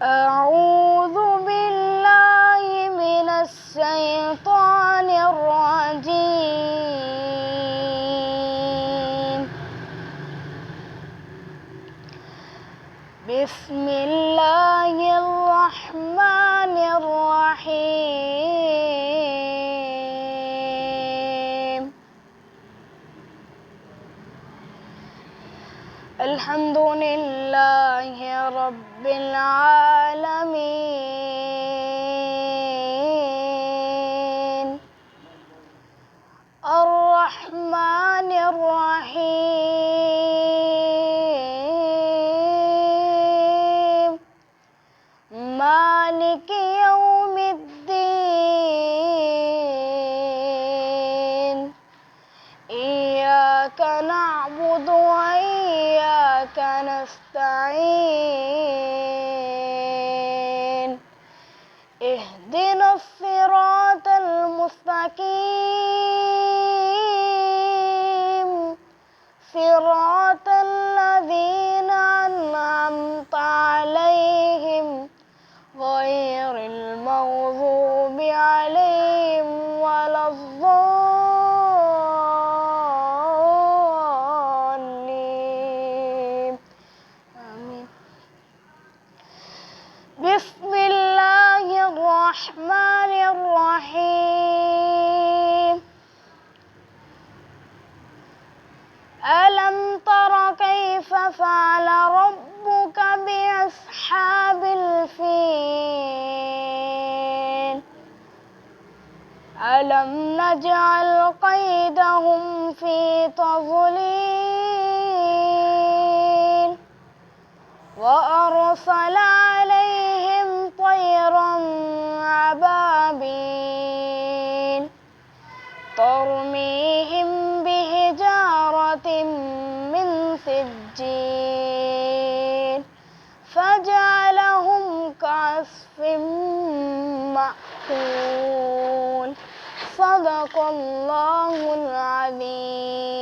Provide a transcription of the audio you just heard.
أعوذ بالله من الشيطان الرجيم. بسم الله الرحمن الرحيم. الحمد لله رب العالمين، الرحمن الرحيم، مالك يوم الدين. إياك نعبد وإياك نستعين. اهدنا الصراط المستقيم، صراط الذين أنعمت عليهم غير المغضوب عليهم ولا الضالين. آمين. بسم الله الرحمن الرحيم. ألم تر كيف فعل ربك بأصحاب الفيل؟ ألم نجعل كيدهم في تضليل؟ وأرسل عليهم طيرا أبابيل ترميهم بحجارة من سجيل فجعلهم كعصف مأكول. صدق الله العظيم.